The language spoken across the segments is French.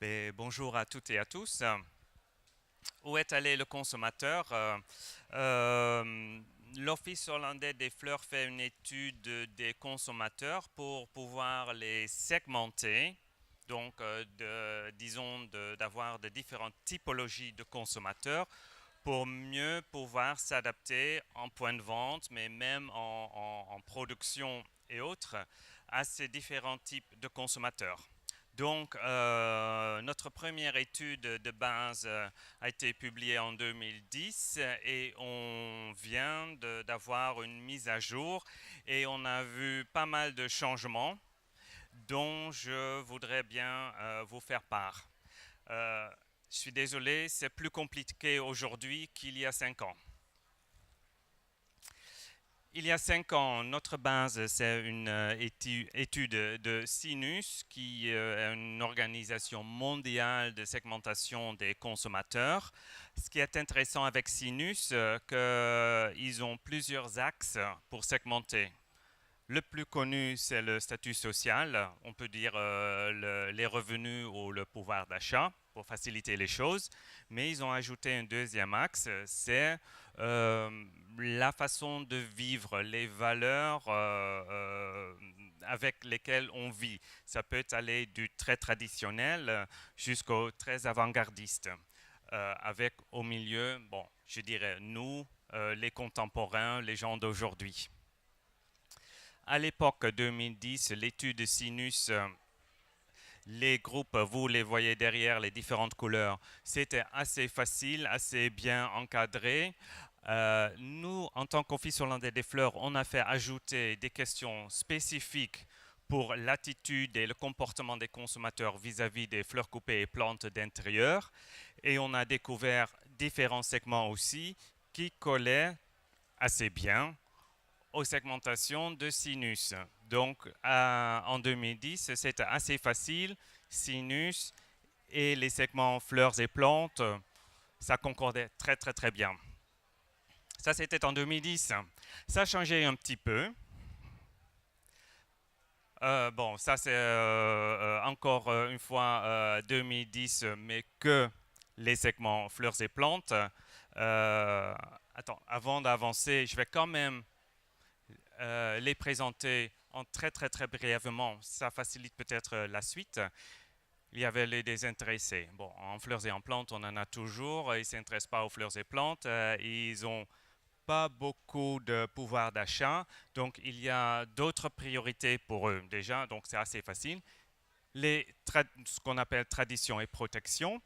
Et bonjour à toutes et à tous. Où est allé le consommateur? L'Office hollandais des fleurs fait une étude des consommateurs pour pouvoir les segmenter, donc disons d'avoir de différentes typologies de consommateurs pour mieux pouvoir s'adapter en point de vente, mais même en production et autres, à ces différents types de consommateurs. Donc, notre première étude de base a été publiée en 2010 et on vient d'avoir une mise à jour et on a vu pas mal de changements dont je voudrais bien vous faire part. Euh, je suis désolé, c'est plus compliqué aujourd'hui qu'il y a 5 ans. Il y a 5 ans, notre base, c'est une étude de Sinus, qui est une organisation mondiale de segmentation des consommateurs. Ce qui est intéressant avec Sinus, qu'ils ont plusieurs axes pour segmenter. Le plus connu, c'est le statut social, on peut dire les revenus ou le pouvoir d'achat pour faciliter les choses, mais ils ont ajouté un deuxième axe, c'est la façon de vivre, les valeurs avec lesquelles on vit. Ça peut aller du très traditionnel jusqu'au très avant-gardiste, avec au milieu, bon, je dirais nous, les contemporains, les gens d'aujourd'hui. À l'époque 2010, l'étude Sinus, les groupes, vous les voyez derrière les différentes couleurs, c'était assez facile, assez bien encadré. Nous, en tant qu'Office hollandais des fleurs, on a fait ajouter des questions spécifiques pour l'attitude et le comportement des consommateurs vis-à-vis des fleurs coupées et plantes d'intérieur. Et on a découvert différents segments aussi qui collaient assez bien aux segmentations de sinus. Donc en 2010, c'était assez facile. Sinus et les segments fleurs et plantes, ça concordait très bien. Ça, c'était en 2010. Ça a changé un petit peu. Bon, ça c'est encore une fois 2010, mais que les segments fleurs et plantes. Attends, avant d'avancer, je vais quand même les présenter en très brièvement. Ça facilite peut-être la suite. Il y avait les désintéressés. Bon, en fleurs et en plantes, on en a toujours. Ils ne s'intéressent pas aux fleurs et plantes. Ils n'ont pas beaucoup de pouvoir d'achat. Donc, il y a d'autres priorités pour eux déjà. Donc, c'est assez facile. Ce qu'on appelle tradition et protection,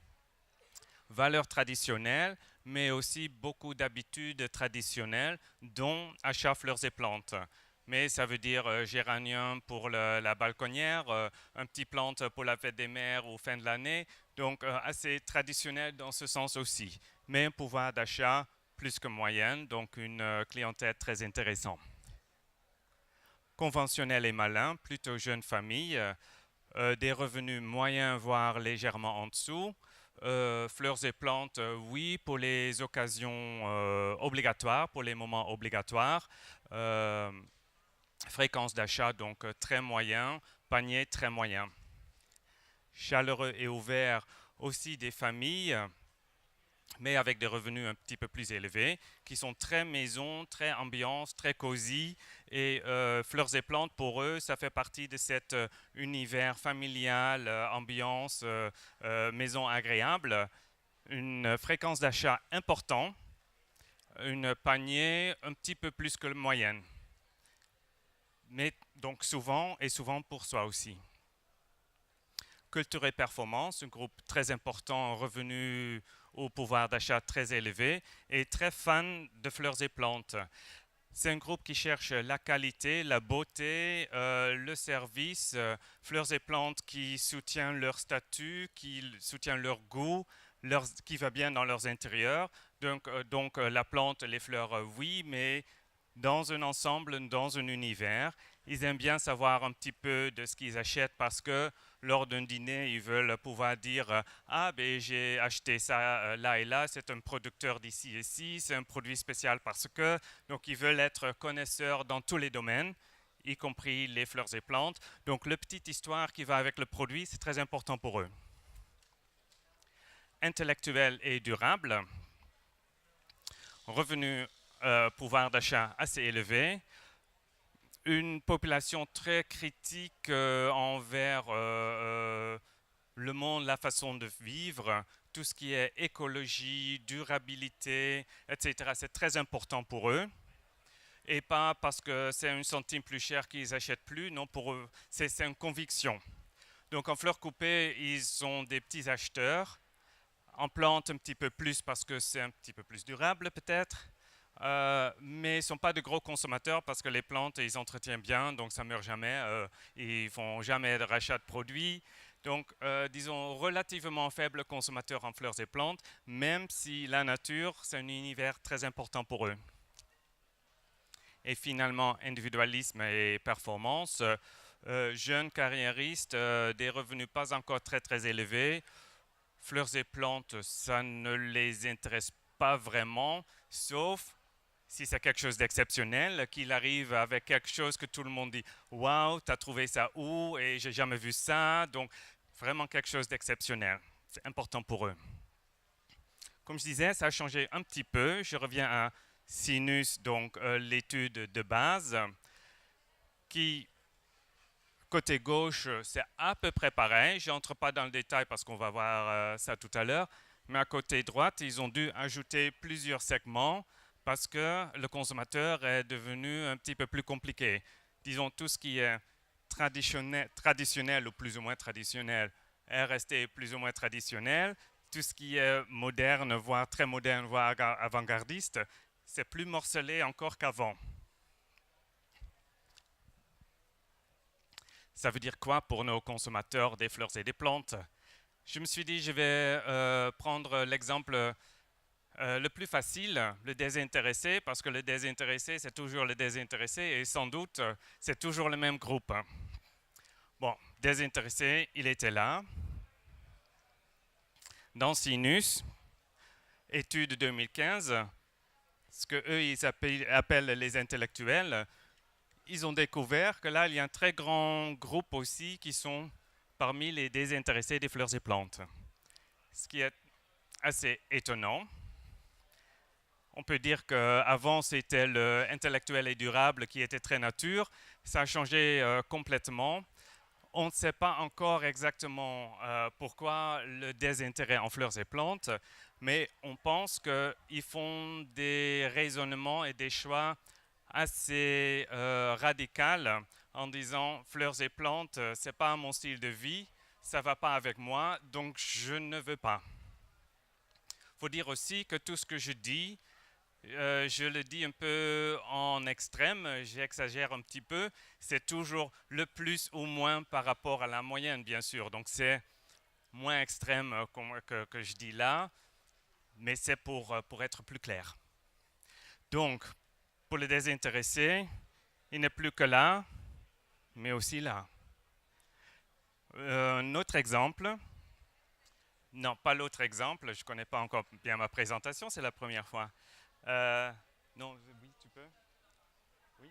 valeurs traditionnelles, mais aussi beaucoup d'habitudes traditionnelles, dont achat fleurs et plantes. Mais ça veut dire géranium pour la balconnière, un petit plante pour la fête des mères ou fin de l'année. Donc assez traditionnel dans ce sens aussi. Mais un pouvoir d'achat plus que moyenne, donc une clientèle très intéressante. Conventionnel et malin, plutôt jeune famille, des revenus moyens voire légèrement en dessous. Fleurs et plantes, oui, pour les occasions obligatoires, pour les moments obligatoires. Fréquence d'achat, donc très moyen. Panier, très moyen. Chaleureux et ouvert, aussi des familles, mais avec des revenus un petit peu plus élevés, qui sont très maison, très ambiance, très cosy. Et fleurs et plantes, pour eux, ça fait partie de cet univers familial, ambiance, maison agréable. Une fréquence d'achat importante, une panier un petit peu plus que la moyenne. Mais donc souvent, et souvent pour soi aussi. Culture et performance, un groupe très important, revenu au pouvoir d'achat très élevé et très fan de fleurs et plantes. C'est un groupe qui cherche la qualité, la beauté, le service, fleurs et plantes qui soutiennent leur statut, qui soutiennent leur goût, qui va bien dans leurs intérieurs. Donc la plante, les fleurs, oui, mais dans un ensemble, dans un univers. Ils aiment bien savoir un petit peu de ce qu'ils achètent parce que lors d'un dîner, ils veulent pouvoir dire ah, ben j'ai acheté ça là et là, c'est un producteur d'ici et ici, c'est un produit spécial parce que. Donc, ils veulent être connaisseurs dans tous les domaines, y compris les fleurs et plantes. Donc, la petite histoire qui va avec le produit, c'est très important pour eux. intellectuel et durable, revenu, pouvoir d'achat assez élevé, une population très critique envers le monde, la façon de vivre, tout ce qui est écologie, durabilité, etc. C'est très important pour eux. Et pas parce que c'est un centime plus cher qu'ils achètent plus, non, pour eux, c'est une conviction. Donc en fleurs coupées, ils sont des petits acheteurs. En plantes, un petit peu plus parce que c'est un petit peu plus durable peut-être. Mais ils ne sont pas de gros consommateurs parce que les plantes, ils entretiennent bien, donc ça ne meurt jamais. Ils ne font jamais de rachat de produits. Donc, disons, relativement faible consommateur en fleurs et plantes, même si la nature, c'est un univers très important pour eux. Et finalement, individualisme et performance. Jeunes carriéristes, des revenus pas encore très très élevés. Fleurs et plantes, ça ne les intéresse pas vraiment, sauf si c'est quelque chose d'exceptionnel, qu'il arrive avec quelque chose que tout le monde dit « Waouh, tu as trouvé ça où? Et j'ai jamais vu ça. » Donc, vraiment quelque chose d'exceptionnel. C'est important pour eux. Comme je disais, ça a changé un petit peu. Je reviens à Sinus, donc l'étude de base, qui, côté gauche, c'est à peu près pareil. Je n'entre pas dans le détail parce qu'on va voir ça tout à l'heure. Mais à côté droite, ils ont dû ajouter plusieurs segments parce que le consommateur est devenu un petit peu plus compliqué. Disons, tout ce qui est traditionnel ou plus ou moins traditionnel est resté plus ou moins traditionnel. Tout ce qui est moderne, voire très moderne, voire avant-gardiste, c'est plus morcelé encore qu'avant. Ça veut dire quoi pour nos consommateurs des fleurs et des plantes? Je me suis dit, je vais prendre l'exemple le plus facile, le désintéressé, parce que le désintéressé, c'est toujours le désintéressé et sans doute, c'est toujours le même groupe. Bon, désintéressé, il était là. Dans Sinus, étude 2015, ce que eux ils appellent les intellectuels, ils ont découvert que là, il y a un très grand groupe aussi qui sont parmi les désintéressés des fleurs et plantes. Ce qui est assez étonnant. On peut dire qu'avant, c'était l'intellectuel et durable qui était très nature. Ça a changé complètement. On ne sait pas encore exactement pourquoi le désintérêt en fleurs et plantes, mais on pense qu'ils font des raisonnements et des choix assez radicaux en disant fleurs et plantes, c'est pas mon style de vie, ça va pas avec moi, donc je ne veux pas. Il faut dire aussi que tout ce que je dis, je le dis un peu en extrême, j'exagère un petit peu, c'est toujours le plus ou moins par rapport à la moyenne, bien sûr. Donc c'est moins extrême que je dis là, mais c'est pour être plus clair. Donc, pour les désintéressés, il n'est plus que là, mais aussi là. Un autre exemple, non, pas l'autre exemple, je ne connais pas encore bien ma présentation, c'est la première fois. Non, oui, tu peux? Oui?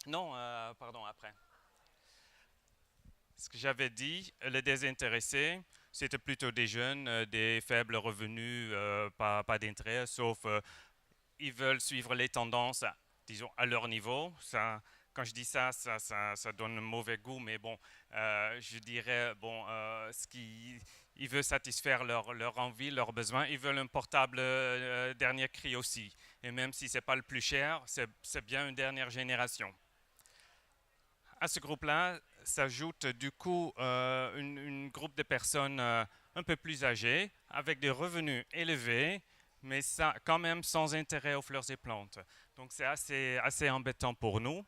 Non, pardon, après. Ce que j'avais dit, les désintéressés, c'était plutôt des jeunes, des faibles revenus, pas d'intérêt, sauf ils veulent suivre les tendances, disons, à leur niveau. Ça, quand je dis ça, ça donne un mauvais goût, mais bon, je dirais, bon, ils veulent satisfaire leur envie, leurs besoins. Ils veulent un portable dernier cri aussi. Et même si ce n'est pas le plus cher, c'est bien une dernière génération. À ce groupe-là s'ajoute du coup un groupe de personnes un peu plus âgées, avec des revenus élevés, mais ça, quand même sans intérêt aux fleurs et plantes. Donc c'est assez embêtant pour nous.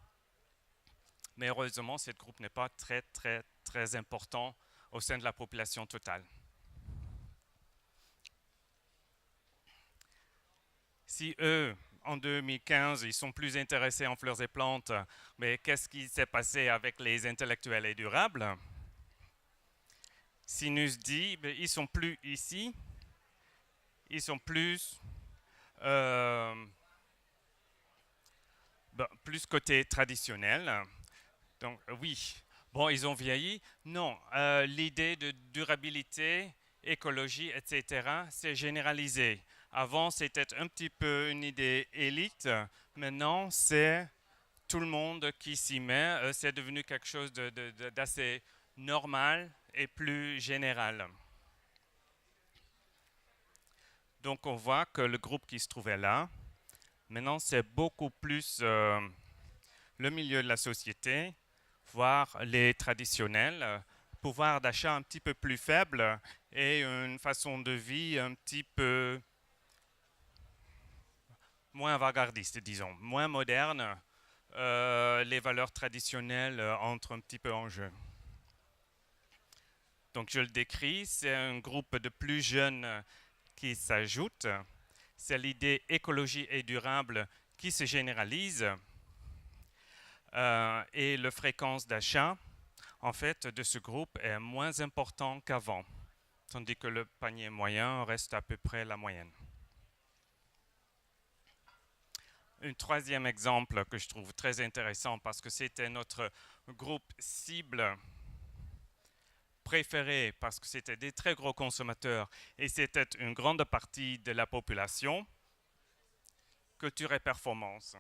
Mais heureusement, ce groupe n'est pas très important au sein de la population totale. Si eux, en 2015, ils sont plus intéressés en fleurs et plantes, mais qu'est-ce qui s'est passé avec les intellectuels et durables? Sinus dit, ben, ils sont plus ici, ils sont plus plus côté traditionnel. Donc oui, bon, ils ont vieilli. Non, l'idée de durabilité écologie, etc., c'est généralisé. Avant, c'était un petit peu une idée élite. Maintenant, c'est tout le monde qui s'y met. C'est devenu quelque chose d'assez normal et plus général. Donc, on voit que le groupe qui se trouvait là, maintenant, c'est beaucoup plus le milieu de la société, voire les traditionnels, pouvoir d'achat un petit peu plus faible et une façon de vie un petit peu moins avant-gardiste, disons, moins moderne. Les valeurs traditionnelles entrent un petit peu en jeu. Donc je le décris, c'est un groupe de plus jeunes qui s'ajoute. C'est l'idée écologie et durable qui se généralise. Et la fréquence d'achat, en fait, de ce groupe est moins important qu'avant, tandis que le panier moyen reste à peu près la moyenne. Un troisième exemple que je trouve très intéressant parce que c'était notre groupe cible préféré parce que c'était des très gros consommateurs et c'était une grande partie de la population, culture et performance.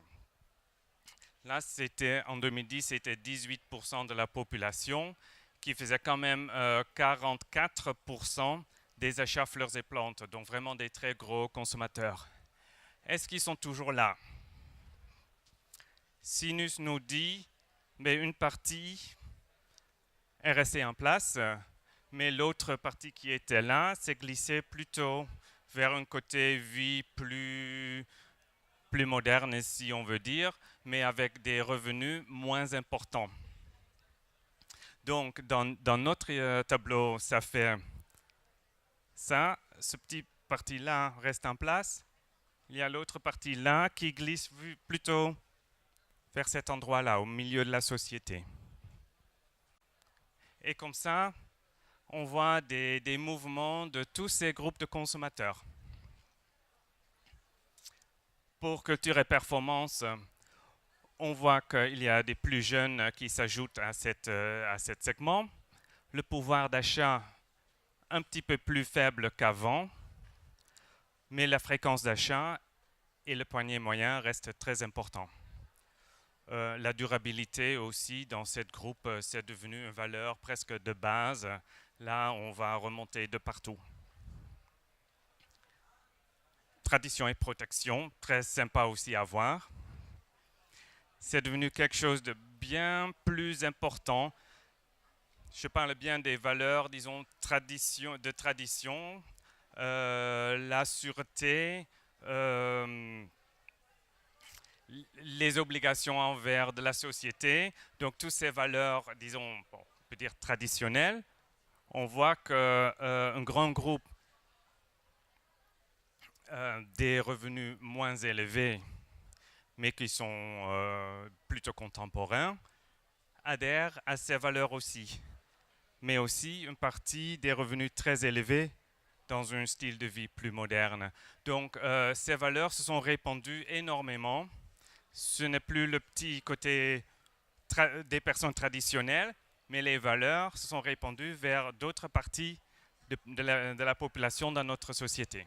Là, c'était en 2010, c'était 18% de la population qui faisait quand même 44% des achats fleurs et plantes, donc vraiment des très gros consommateurs. Est-ce qu'ils sont toujours là? Sinus nous dit, mais une partie est restée en place, mais l'autre partie qui était là s'est glissée plutôt vers un côté vie plus moderne, si on veut dire, mais avec des revenus moins importants. Donc, dans notre tableau, ça fait ça. Ce petit parti-là reste en place. Il y a l'autre partie là qui glisse plutôt vers cet endroit-là, au milieu de la société. Et comme ça, on voit des mouvements de tous ces groupes de consommateurs. Pour culture et performance, on voit qu'il y a des plus jeunes qui s'ajoutent à cet segment. Le pouvoir d'achat un petit peu plus faible qu'avant, mais la fréquence d'achat et le panier moyen restent très importants. La durabilité aussi dans ce groupe, c'est devenu une valeur presque de base. Là, on va remonter de partout. Tradition et protection, très sympa aussi à voir. C'est devenu quelque chose de bien plus important. Je parle bien des valeurs, disons, de tradition, la sûreté, les obligations envers de la société. Donc, toutes ces valeurs, disons, bon, on peut dire traditionnelles, on voit qu'un grand groupe des revenus moins élevés, mais qui sont plutôt contemporains, adhèrent à ces valeurs aussi. Mais aussi une partie des revenus très élevés dans un style de vie plus moderne. Donc, ces valeurs se sont répandues énormément. Ce n'est plus le petit côté des personnes traditionnelles, mais les valeurs se sont répandues vers d'autres parties de la population dans notre société.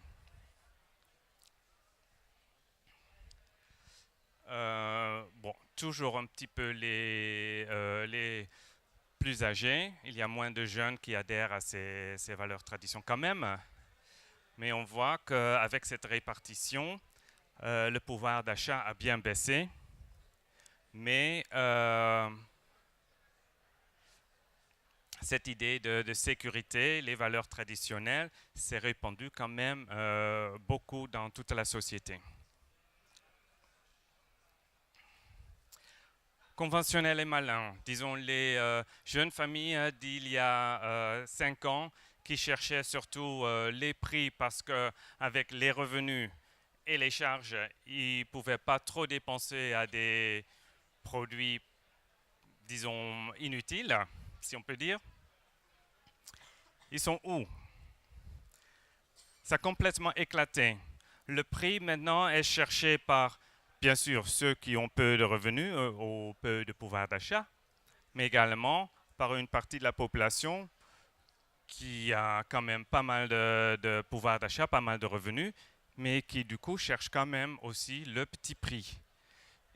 Bon, toujours un petit peu les plus âgés. Il y a moins de jeunes qui adhèrent à ces valeurs tradition quand même. Mais on voit qu'avec cette répartition, le pouvoir d'achat a bien baissé. Mais cette idée de sécurité, les valeurs traditionnelles, s'est répandue quand même beaucoup dans toute la société. Conventionnel et malin, disons les jeunes familles d'il y a 5 ans qui cherchaient surtout les prix parce qu'avec les revenus et les charges, ils ne pouvaient pas trop dépenser à des produits, disons, inutiles, si on peut dire. Ils sont où? Ça a complètement éclaté. Le prix maintenant est cherché par, bien sûr, ceux qui ont peu de revenus ou peu de pouvoir d'achat, mais également par une partie de la population qui a quand même pas mal de pouvoir d'achat, pas mal de revenus, mais qui du coup cherche quand même aussi le petit prix.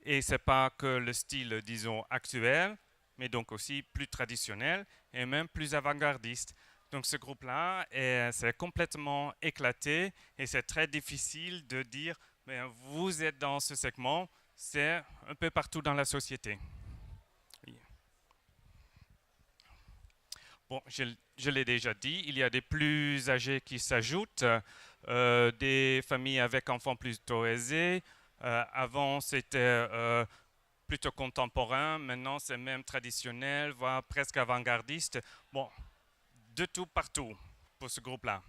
Et c'est pas que le style, disons, actuel, mais donc aussi plus traditionnel et même plus avant-gardiste. Donc ce groupe-là, c'est complètement éclaté et c'est très difficile de dire, mais vous êtes dans ce segment, c'est un peu partout dans la société. Oui. Bon, je l'ai déjà dit, il y a des plus âgés qui s'ajoutent, des familles avec enfants plutôt aisés. Avant, c'était plutôt contemporain, maintenant c'est même traditionnel, voire presque avant-gardiste. Bon, de tout partout pour ce groupe-là.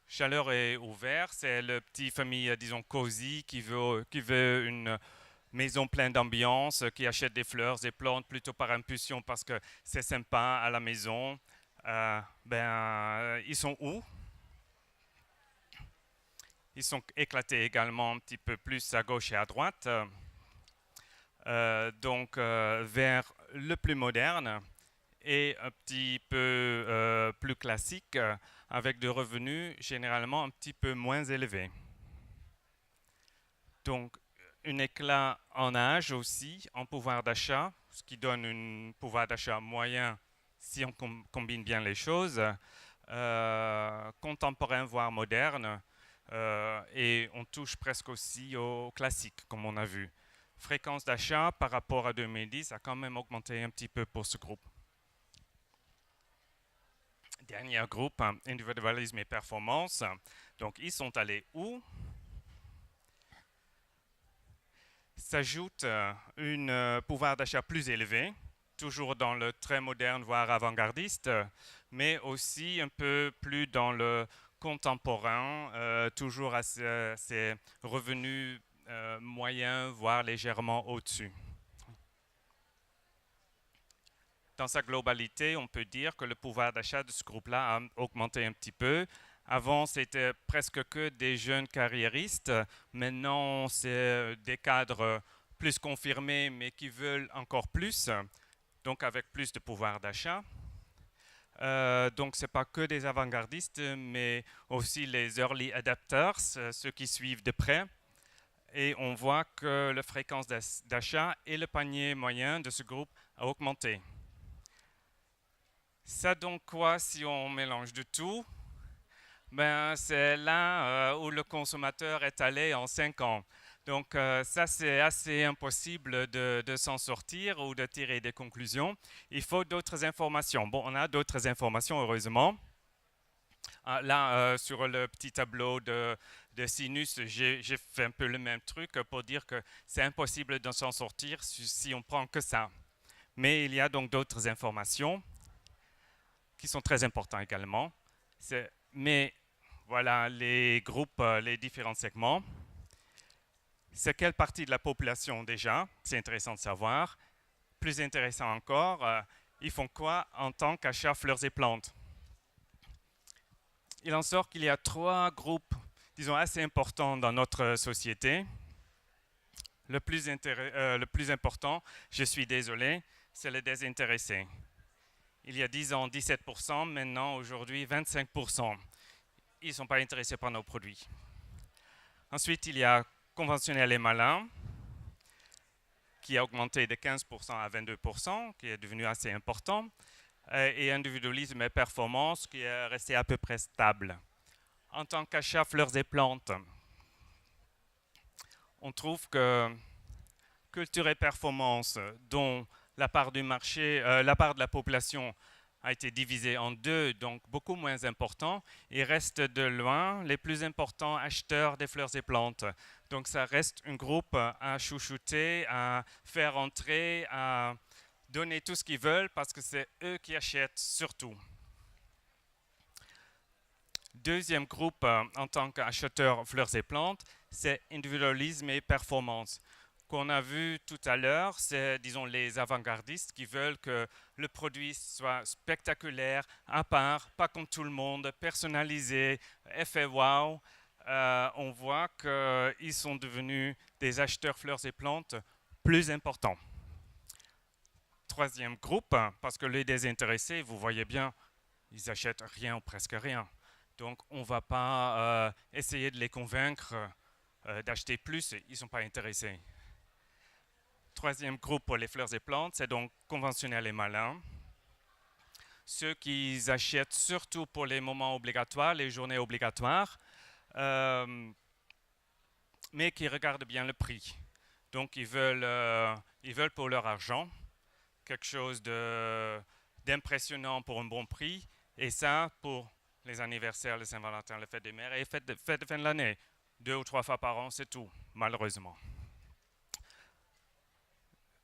Chaleur et ouvert, c'est le petit famille, disons, cosy, qui veut une maison pleine d'ambiance, qui achète des fleurs, des plantes plutôt par impulsion parce que c'est sympa à la maison. Ils sont où? Ils sont éclatés également un petit peu plus à gauche et à droite. Vers le plus moderne et un petit peu plus classique, avec des revenus généralement un petit peu moins élevés. Donc, un éclat en âge aussi, en pouvoir d'achat, ce qui donne un pouvoir d'achat moyen si on combine bien les choses, contemporain voire moderne, et on touche presque aussi au classique, comme on a vu. Fréquence d'achat par rapport à 2010 a quand même augmenté un petit peu pour ce groupe. Dernier groupe, individualisme et performance. Donc, ils sont allés où? S'ajoute un pouvoir d'achat plus élevé, toujours dans le très moderne, voire avant-gardiste, mais aussi un peu plus dans le contemporain, toujours à ces revenus moyens, voire légèrement au-dessus. Dans sa globalité, on peut dire que le pouvoir d'achat de ce groupe-là a augmenté un petit peu. Avant, c'était presque que des jeunes carriéristes. Maintenant, c'est des cadres plus confirmés, mais qui veulent encore plus, donc avec plus de pouvoir d'achat. Donc, ce n'est pas que des avant-gardistes, mais aussi les early adapters, ceux qui suivent de près. Et on voit que la fréquence d'achat et le panier moyen de ce groupe a augmenté. Ça donc quoi si on mélange de tout? C'est là où le consommateur est allé en 5 ans. Donc ça, c'est assez impossible de s'en sortir ou de tirer des conclusions. Il faut d'autres informations. Bon, on a d'autres informations, heureusement. Là, sur le petit tableau de sinus, j'ai fait un peu le même truc pour dire que c'est impossible de s'en sortir si on prend que ça. Mais il y a donc d'autres informations qui sont très importants également. Mais voilà les groupes, les différents segments. C'est quelle partie de la population déjà? C'est intéressant de savoir. Plus intéressant encore, ils font quoi en tant qu'achat fleurs et plantes? Il en sort qu'il y a 3 groupes, disons, assez importants dans notre société. Le plus important, je suis désolé, c'est les désintéressés. Il y a 10 ans, 17%, maintenant, aujourd'hui, 25%. Ils ne sont pas intéressés par nos produits. Ensuite, il y a conventionnel et malin, qui a augmenté de 15% à 22%, qui est devenu assez important, et individualisme et performance, qui est resté à peu près stable. En tant qu'achat fleurs et plantes, on trouve que culture et performance, dont la part du marché, la part de la population a été divisée en deux, donc beaucoup moins important, et reste de loin les plus importants acheteurs des fleurs et plantes. Donc ça reste un groupe à chouchouter, à faire entrer, à donner tout ce qu'ils veulent parce que c'est eux qui achètent surtout. Deuxième groupe en tant qu'acheteur fleurs et plantes, c'est individualisme et performance. Qu'on a vu tout à l'heure, c'est disons les avant-gardistes qui veulent que le produit soit spectaculaire, à part, pas comme tout le monde, personnalisé, effet wow. On voit qu'ils sont devenus des acheteurs fleurs et plantes plus importants. troisième groupe, parce que les désintéressés, vous voyez bien, ils achètent rien ou presque rien. Donc, on ne va pas essayer de les convaincre d'acheter plus, ils ne sont pas intéressés. Troisième groupe pour les fleurs et plantes, c'est donc conventionnel et malin. Ceux qui achètent surtout pour les moments obligatoires, les journées obligatoires, mais qui regardent bien le prix. Donc, ils veulent pour leur argent quelque chose d'impressionnant pour un bon prix, et ça pour les anniversaires, les Saint-Valentin, les fêtes des mères et fêtes de fin de l'année. 2 ou 3 fois par an, c'est tout, malheureusement.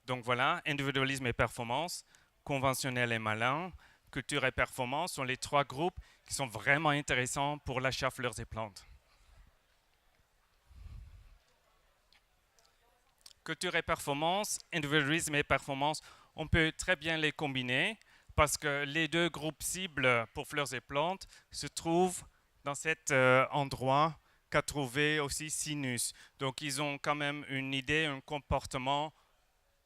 Donc voilà, individualisme et performance, conventionnel et malin, culture et performance sont les 3 groupes qui sont vraiment intéressants pour l'achat fleurs et plantes. Culture et performance, individualisme et performance, on peut très bien les combiner parce que les 2 groupes cibles pour fleurs et plantes se trouvent dans cet endroit qu'a trouvé aussi Sinus. Donc ils ont quand même une idée, un comportement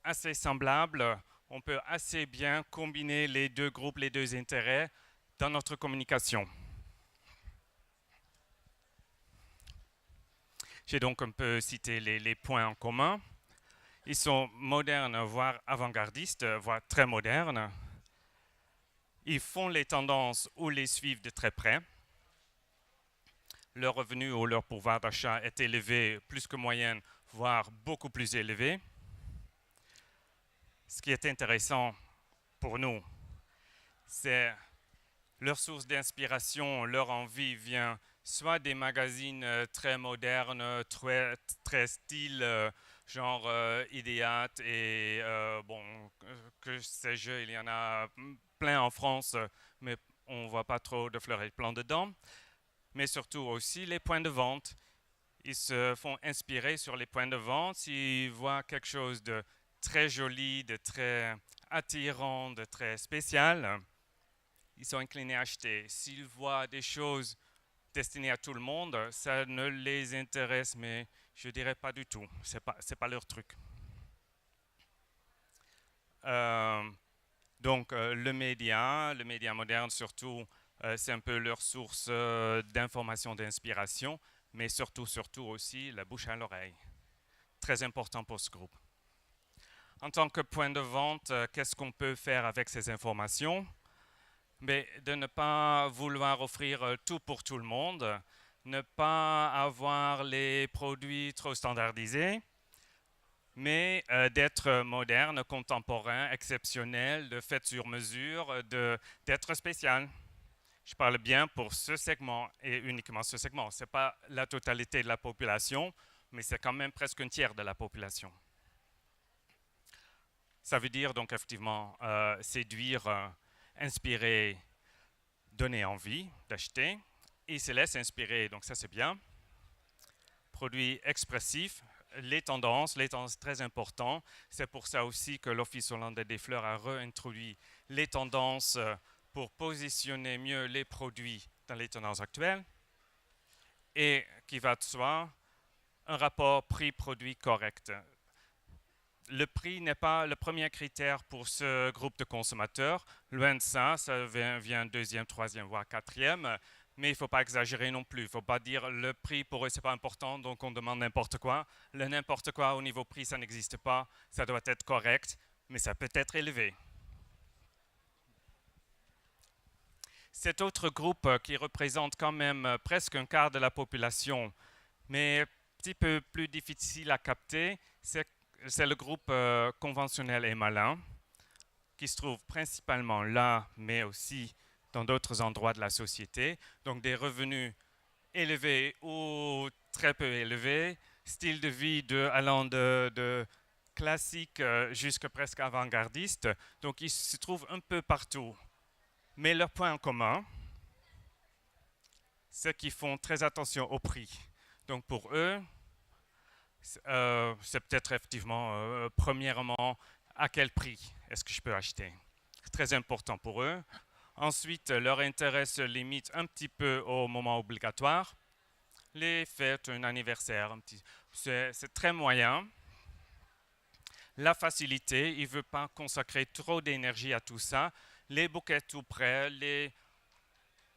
assez semblable. On peut assez bien combiner les 2 groupes, les 2 intérêts dans notre communication. J'ai donc un peu cité les points en commun. Ils sont modernes, voire avant-gardistes, voire très modernes. Ils font les tendances ou les suivent de très près. Leur revenu ou leur pouvoir d'achat est élevé, plus que moyenne, voire beaucoup plus élevé. Ce qui est intéressant pour nous, c'est leur source d'inspiration, leur envie vient soit des magazines très modernes, très style, genre Ideat et bon, que sais-je, il y en a plein en France, mais on ne voit pas trop de fleurs et de plants dedans. Mais surtout aussi les points de vente. Ils se font inspirer sur les points de vente s'ils voient quelque chose de très joli, de très attirant, de très spécial. Ils sont inclinés à acheter. S'ils voient des choses destinées à tout le monde, ça ne les intéresse, mais je dirais pas du tout. C'est pas leur truc. Donc le média moderne surtout, c'est un peu leur source d'information, d'inspiration, mais surtout aussi la bouche à l'oreille. Très important pour ce groupe. En tant que point de vente, qu'est-ce qu'on peut faire avec ces informations? Mais de ne pas vouloir offrir tout pour tout le monde, ne pas avoir les produits trop standardisés, mais d'être moderne, contemporain, exceptionnel, de fait sur mesure, d'être spécial. Je parle bien pour ce segment et uniquement ce segment. Ce n'est pas la totalité de la population, mais c'est quand même presque un tiers de la population. Ça veut dire donc effectivement séduire, inspirer, donner envie d'acheter. Et se laisse inspirer, donc ça c'est bien. Produits expressifs, les tendances très importantes. C'est pour ça aussi que l'Office hollandais des fleurs a réintroduit les tendances pour positionner mieux les produits dans les tendances actuelles. Et qui va de soi, un rapport prix-produit correct. Le prix n'est pas le premier critère pour ce groupe de consommateurs. Loin de ça, ça vient deuxième, troisième, voire quatrième. Mais il ne faut pas exagérer non plus. Il ne faut pas dire le prix pour eux, ce n'est pas important, donc on demande n'importe quoi. Le n'importe quoi au niveau prix, ça n'existe pas. Ça doit être correct, mais ça peut être élevé. Cet autre groupe qui représente quand même presque un quart de la population, mais un petit peu plus difficile à capter, c'est le groupe conventionnel et malin, qui se trouve principalement là, mais aussi dans d'autres endroits de la société. Donc des revenus élevés ou très peu élevés, style de vie allant de classique jusqu'à presque avant-gardiste. Donc ils se trouvent un peu partout. Mais leur point en commun, c'est qu'ils font très attention au prix. Donc pour eux, c'est peut-être effectivement, premièrement, à quel prix est-ce que je peux acheter? C'est très important pour eux. Ensuite, leur intérêt se limite un petit peu au moment obligatoire. Les fêtes, un anniversaire, c'est très moyen. la facilité, il ne veut pas consacrer trop d'énergie à tout ça. Les bouquets tout prêts,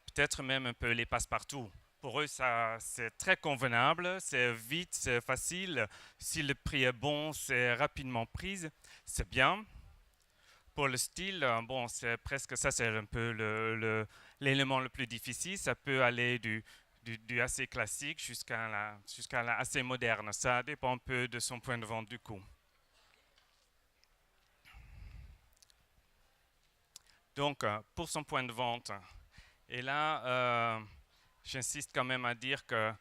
peut-être même un peu les passe-partout. Pour eux, ça, c'est très convenable, c'est vite, c'est facile. Si le prix est bon, c'est rapidement pris, c'est bien. Pour le style, bon, c'est presque ça, c'est un peu l'élément le plus difficile. Ça peut aller du assez classique jusqu'à la assez moderne. Ça dépend un peu de son point de vente du coup. Donc, pour son point de vente, et là, j'insiste quand même à dire que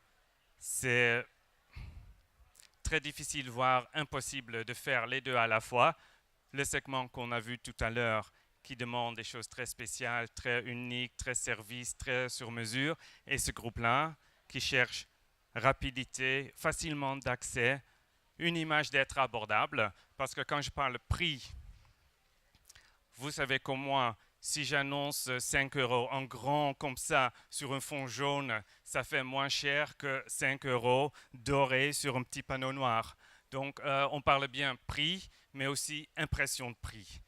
c'est très difficile, voire impossible de faire les deux à la fois. Le segment qu'on a vu tout à l'heure qui demande des choses très spéciales, très uniques, très services, très sur mesure, et ce groupe-là qui cherche rapidité, facilement d'accès, une image d'être abordable, parce que quand je parle prix, vous savez comme moi, si j'annonce 5 euros en grand comme ça sur un fond jaune, ça fait moins cher que 5 euros doré sur un petit panneau noir. Donc on parle bien prix, mais aussi impression de prix.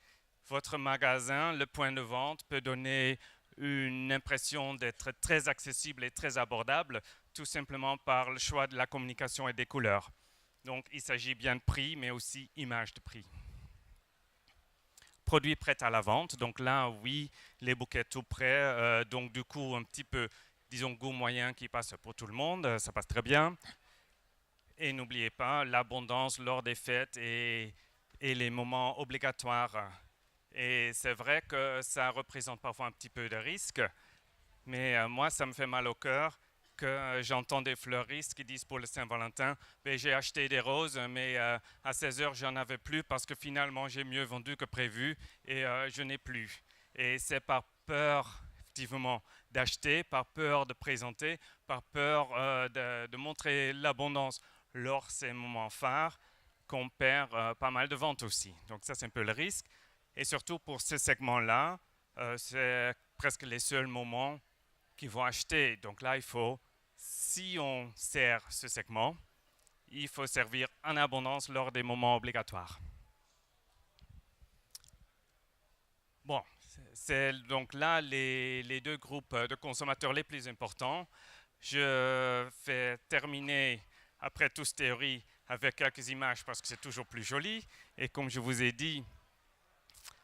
Votre magasin, le point de vente, peut donner une impression d'être très accessible et très abordable, tout simplement par le choix de la communication et des couleurs. Donc il s'agit bien de prix, mais aussi image de prix. Produits prêts à la vente. Donc là, oui, les bouquets tout prêts. Donc du coup, un petit peu, disons, goût moyen qui passe pour tout le monde. Ça passe très bien. Et n'oubliez pas l'abondance lors des fêtes et les moments obligatoires. Et c'est vrai que ça représente parfois un petit peu de risque. Mais moi, ça me fait mal au cœur que j'entends des fleuristes qui disent pour le Saint-Valentin, ben, j'ai acheté des roses, mais à 16 heures, j'en avais plus parce que finalement, j'ai mieux vendu que prévu et je n'ai plus. Et c'est par peur, effectivement, d'acheter, par peur de présenter, par peur de montrer l'abondance lors de ces moments phares qu'on perd pas mal de ventes aussi. Donc ça, c'est un peu le risque. Et surtout pour ce segment-là, c'est presque les seuls moments qui vont acheter. Donc là, il faut, si on sert ce segment, il faut servir en abondance lors des moments obligatoires. Bon, c'est donc là les deux groupes de consommateurs les plus importants. Je vais terminer, après toute cette théorie, avec quelques images parce que c'est toujours plus joli. Et comme je vous ai dit,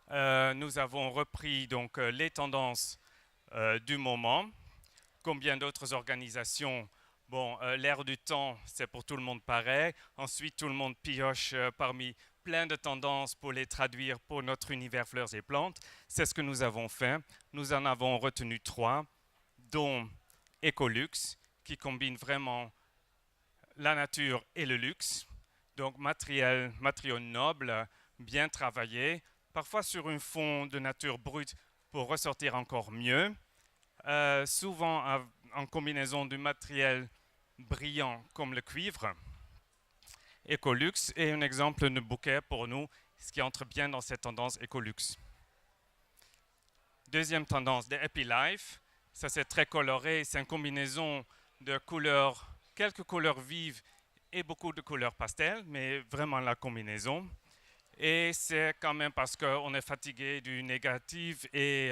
nous avons repris donc les tendances du moment. Combien d'autres organisations, bon, l'air du temps, c'est pour tout le monde pareil. Ensuite, tout le monde pioche parmi plein de tendances pour les traduire pour notre univers fleurs et plantes. C'est ce que nous avons fait. Nous en avons retenu 3, dont Ecolux, qui combine vraiment la nature et le luxe. Donc matériaux nobles, bien travaillés, parfois sur un fond de nature brute pour ressortir encore mieux. Souvent en combinaison du matériel brillant comme le cuivre. Ecolux est un exemple de bouquet pour nous, ce qui entre bien dans cette tendance Ecolux. Deuxième tendance, de Happy Life. Ça c'est très coloré, c'est une combinaison de couleurs, quelques couleurs vives et beaucoup de couleurs pastel, mais vraiment la combinaison. Et c'est quand même parce qu'on est fatigué du négatif et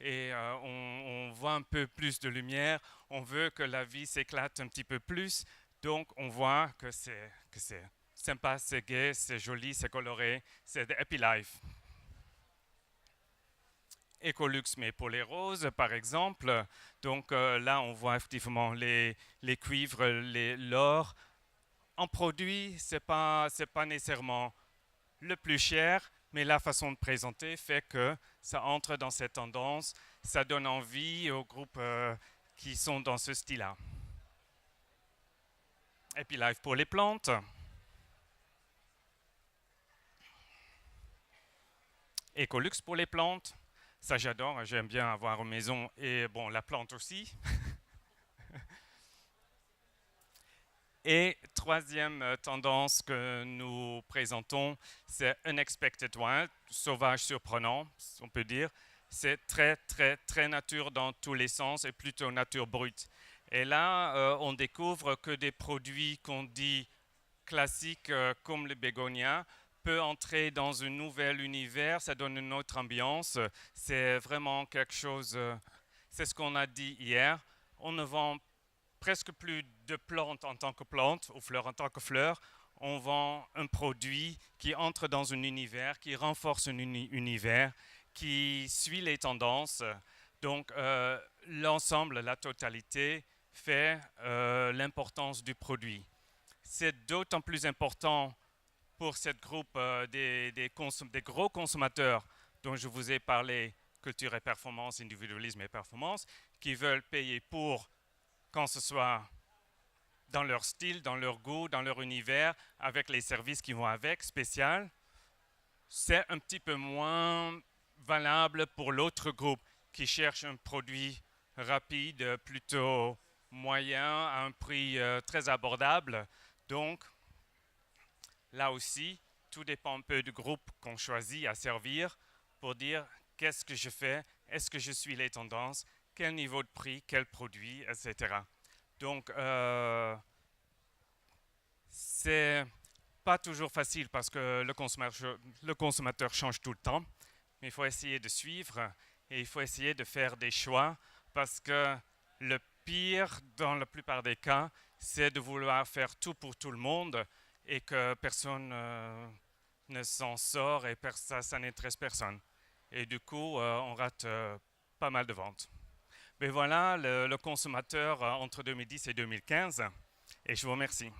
on voit un peu plus de lumière. On veut que la vie s'éclate un petit peu plus. Donc, on voit que c'est sympa, c'est gai, c'est joli, c'est coloré. C'est The Happy Life. Ecolux, mais pour les roses, par exemple. Donc là, on voit effectivement les cuivres, l'or. En produit, c'est pas nécessairement le plus cher, mais la façon de présenter fait que ça entre dans cette tendance, ça donne envie aux groupes qui sont dans ce style-là. Et puis Life pour les plantes. Ecolux pour les plantes. Ça j'adore, j'aime bien avoir une maison et bon, la plante aussi. Et troisième tendance que nous présentons, c'est Unexpected Wild, sauvage surprenant, on peut dire. C'est très, très, très nature dans tous les sens et plutôt nature brute. Et là, on découvre que des produits qu'on dit classiques comme le bégonia peut entrer dans un nouvel univers, ça donne une autre ambiance. C'est vraiment quelque chose, c'est ce qu'on a dit hier. On ne vend presque plus de plantes en tant que plantes ou fleurs en tant que fleurs. On vend un produit qui entre dans un univers, qui renforce un univers, qui suit les tendances. Donc l'ensemble, la totalité fait l'importance du produit. C'est d'autant plus important pour cette groupe des gros consommateurs dont je vous ai parlé, culture et performance, individualisme et performance, qui veulent payer pour quand ce soit dans leur style, dans leur goût, dans leur univers, avec les services qui vont avec, spécial. C'est un petit peu moins valable pour l'autre groupe qui cherche un produit rapide, plutôt moyen, à un prix très abordable. Donc, là aussi, tout dépend un peu du groupe qu'on choisit à servir pour dire qu'est-ce que je fais, est-ce que je suis les tendances, quel niveau de prix, quel produit, etc. Donc, c'est pas toujours facile parce que le consommateur change tout le temps, mais il faut essayer de suivre et il faut essayer de faire des choix parce que le pire, dans la plupart des cas, c'est de vouloir faire tout pour tout le monde et que personne ne s'en sort et ça n'intéresse personne. Et du coup, on rate pas mal de ventes. Mais voilà le consommateur entre 2010 et 2015 et je vous remercie.